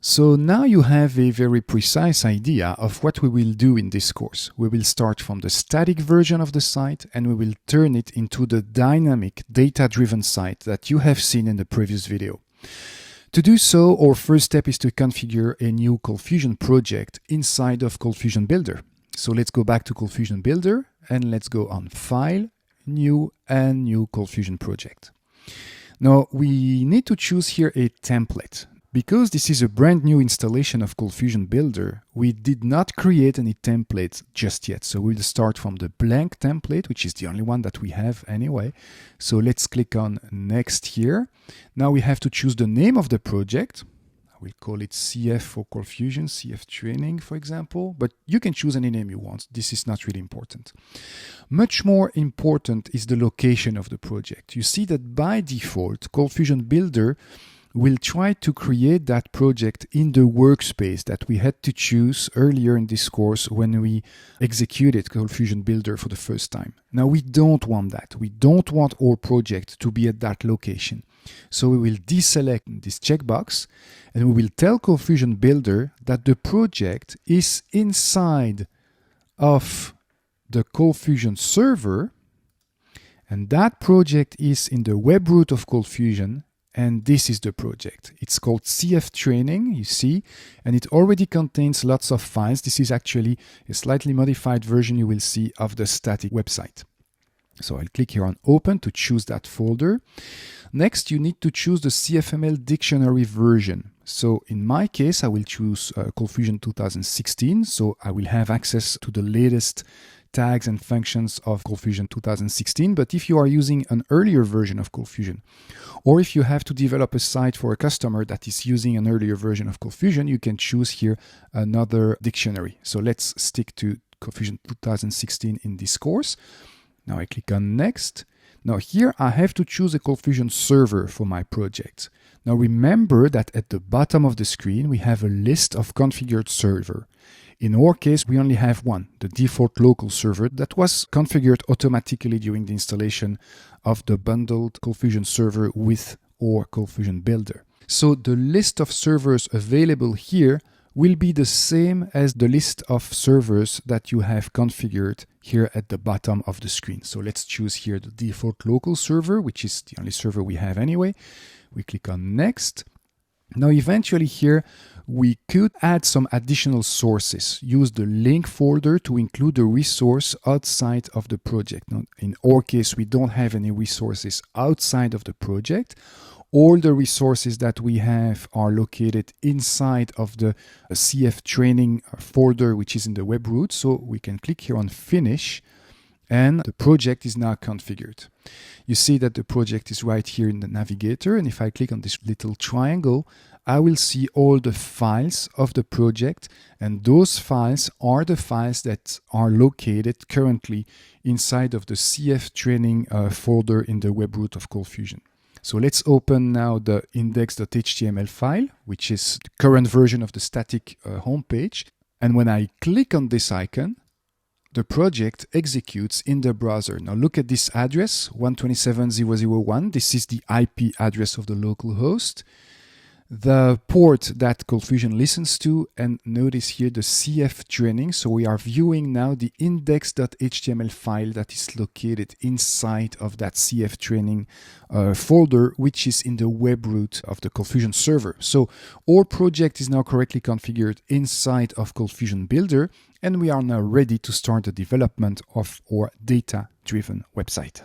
So now you have a very precise idea of what we will do in this course. We will start from the static version of the site and we will turn it into the dynamic, data-driven site that you have seen in the previous video. To do so, our first step is to configure a new Coldfusion project inside of Coldfusion Builder. So let's go back to Coldfusion Builder and let's go on File, New and New Coldfusion Project. Now we need to choose here a template. Because this is a brand new installation of Coldfusion Builder, we did not create any templates just yet. So we'll start from the blank template, which is the only one that we have anyway. So let's click on Next here. Now we have to choose the name of the project. I will call it CF for Coldfusion, CF Training, for example, but you can choose any name you want. This is not really important. Much more important is the location of the project. You see that by default, Coldfusion Builder will try to create that project in the workspace that we had to choose earlier in this course when we executed Coldfusion Builder for the first time. Now we don't want that. We don't want our project to be at that location. So we will deselect this checkbox and we will tell Coldfusion Builder that the project is inside of the Coldfusion server and that project is in the web root of Coldfusion. And this is the project. It's called CF Training, you see, and it already contains lots of files. This is actually a slightly modified version you will see of the static website. So I'll click here on Open to choose that folder. Next, you need to choose the CFML dictionary version. So in my case, I will choose Coldfusion 2016, so I will have access to the latest tags and functions of Coldfusion 2016, but if you are using an earlier version of Coldfusion, or if you have to develop a site for a customer that is using an earlier version of Coldfusion, you can choose here another dictionary. So let's stick to Coldfusion 2016 in this course. Now I click on Next. Now here I have to choose a Coldfusion server for my project. Now remember that at the bottom of the screen we have a list of configured server. In our case, we only have one, the default local server that was configured automatically during the installation of the bundled Coldfusion server with our Coldfusion Builder. So the list of servers available here will be the same as the list of servers that you have configured here at the bottom of the screen. So let's choose here the default local server, which is the only server we have anyway. We click on Next. Now eventually here we could add some additional sources. Use the link folder to include the resource outside of the project. Now, in our case, we don't have any resources outside of the project. All the resources that we have are located inside of the CF Training folder, which is in the web root. So we can click here on Finish. And the project is now configured. You see that the project is right here in the navigator, and if I click on this little triangle, I will see all the files of the project, and those files are the files that are located currently inside of the CF Training folder in the web root of Coldfusion. So let's open now the index.html file, which is the current version of the static homepage. And when I click on this icon, the project executes in the browser. Now look at this address, 127.0.0.1. This is the IP address of the local host. The port that Coldfusion listens to, and notice here the CF Training. So we are viewing now the index.html file that is located inside of that CF Training folder, which is in the web root of the Coldfusion server. So our project is now correctly configured inside of Coldfusion Builder, and we are now ready to start the development of our data-driven website.